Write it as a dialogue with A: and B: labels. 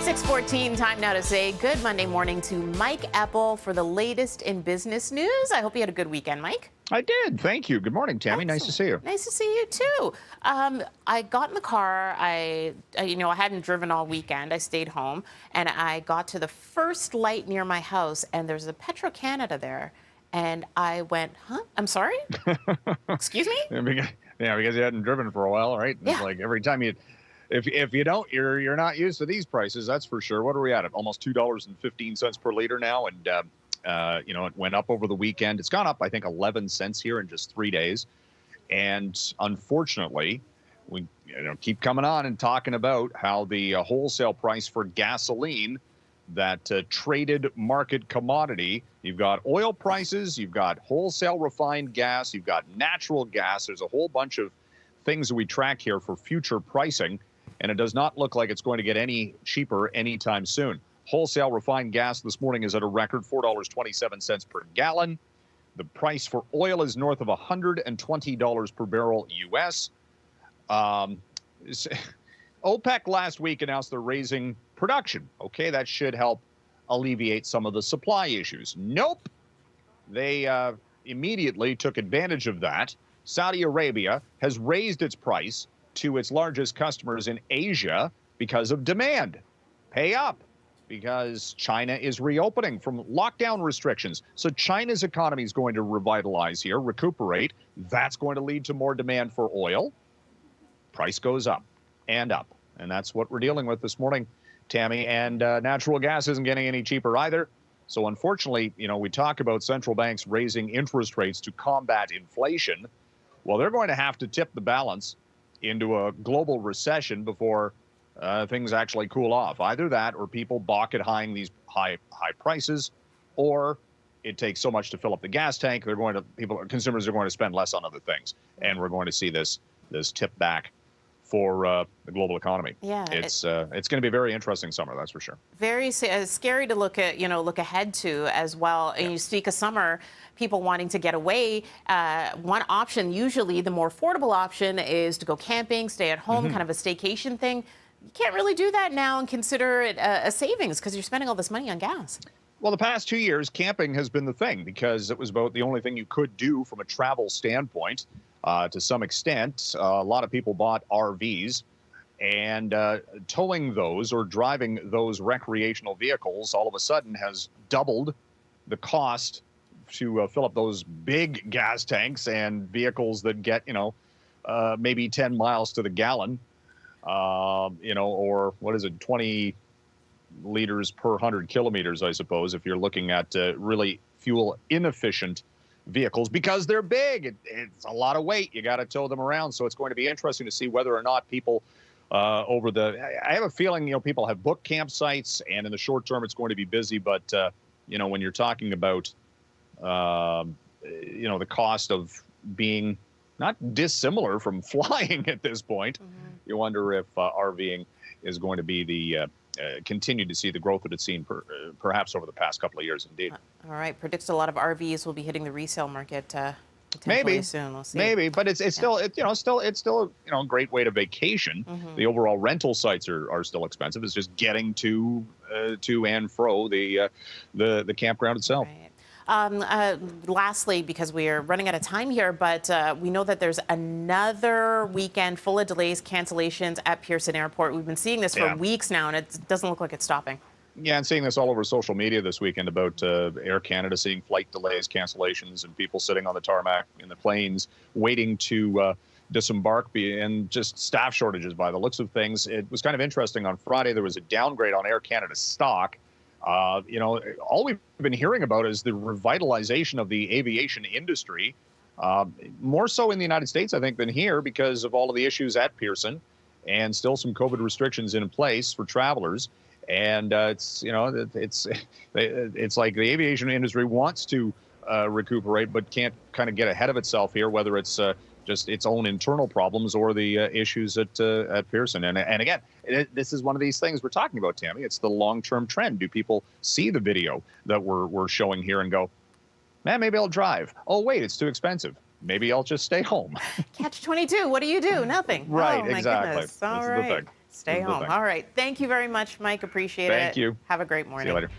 A: 6:14, time now to say good Monday morning to Mike Eppel for the latest in business news. I hope you had a good weekend, Mike.
B: I did. Thank you. Good morning, Tammy.
A: Excellent.
B: Nice to see you.
A: Nice to see you too. I got in the car. I hadn't driven all weekend. I stayed home, and I got to the first light near my house, and there's a Petro-Canada there, and I went, "Huh? I'm sorry? Excuse me?"
B: Yeah, because you hadn't driven for a while, right? And
A: Yeah.
B: It's like every time if you don't, you're not used to these prices. That's for sure. What are we at? Almost $2.15 per liter now, and it went up over the weekend. It's gone up, I think, 11 cents here in just 3 days. And unfortunately, we keep coming on and talking about how the wholesale price for gasoline, that traded market commodity, you've got oil prices, you've got wholesale refined gas, you've got natural gas. There's a whole bunch of things that we track here for future pricing, and it does not look like it's going to get any cheaper anytime soon. Wholesale refined gas this morning is at a record $4.27 per gallon. The price for oil is north of $120 per barrel U.S. OPEC last week announced they're raising production. Okay, that should help alleviate some of the supply issues. Nope. They immediately took advantage of that. Saudi Arabia has raised its price to its largest customers in Asia because of demand. Pay up, because China is reopening from lockdown restrictions. So China's economy is going to revitalize here, recuperate. That's going to lead to more demand for oil. Price goes up and up. And that's what we're dealing with this morning, Tammy. And natural gas isn't getting any cheaper either. So unfortunately, we talk about central banks raising interest rates to combat inflation. Well, they're going to have to tip the balance into a global recession before things actually cool off. Either that, or people balk at these high prices, or it takes so much to fill up the gas tank. Consumers are going to spend less on other things, and we're going to see this tip back for the global economy.
A: Yeah,
B: it's going to be a very interesting summer, that's for sure.
A: Very scary to look ahead to as well. And you speak of summer, people wanting to get away. One option, usually the more affordable option, is to go camping, stay at home, kind of a staycation thing. You can't really do that now and consider it a savings because you're spending all this money on gas.
B: Well, the past 2 years, camping has been the thing because it was about the only thing you could do from a travel standpoint. To some extent, a lot of people bought RVs, and towing those or driving those recreational vehicles all of a sudden has doubled the cost to fill up those big gas tanks and vehicles that get, maybe 10 miles to the gallon, or what is it, 20 liters per 100 kilometers, I suppose, if you're looking at really fuel inefficient vehicles, because they're big. It's a lot of weight. You got to tow them around. So it's going to be interesting to see whether or not people I have a feeling, people have booked campsites, and in the short term, it's going to be busy. But, when you're talking about, the cost of being not dissimilar from flying at this point, you wonder if RVing is going to be the continue to see the growth that it's seen perhaps over the past couple of years, indeed.
A: All right. Predicts a lot of RVs will be hitting the resale market potentially
B: maybe
A: soon. We'll see.
B: Maybe, but it's still a great way to vacation. The overall rental sites are still expensive. It's just getting to and fro the campground itself.
A: Right. Lastly, because we are running out of time here, but we know that there's another weekend full of delays, cancellations at Pearson Airport. We've been seeing this for weeks now, and it doesn't look like it's stopping.
B: Yeah, and seeing this all over social media this weekend about Air Canada seeing flight delays, cancellations, and people sitting on the tarmac in the planes waiting to disembark, and just staff shortages by the looks of things. It was kind of interesting. On Friday, there was a downgrade on Air Canada stock. All we've been hearing about is the revitalization of the aviation industry, more so in the United States, I think, than here because of all of the issues at Pearson and still some COVID restrictions in place for travelers. And it's like the aviation industry wants to recuperate, but can't kind of get ahead of itself here, whether it's just its own internal problems or the issues at Pearson. And again, this is one of these things we're talking about, Tammy. It's the long-term trend. Do people see the video that we're showing here and go, man, maybe I'll drive? Oh, wait, it's too expensive. maybe I'll just stay home.
A: Catch 22. What do you do? Nothing.
B: Right,
A: Oh, my
B: exactly.
A: goodness. All
B: This is the
A: right.
B: thing.
A: Stay
B: This is the
A: home.
B: thing.
A: All right. Thank you very much, Mike. Appreciate it.
B: Thank you.
A: Have a great morning.
B: See you later.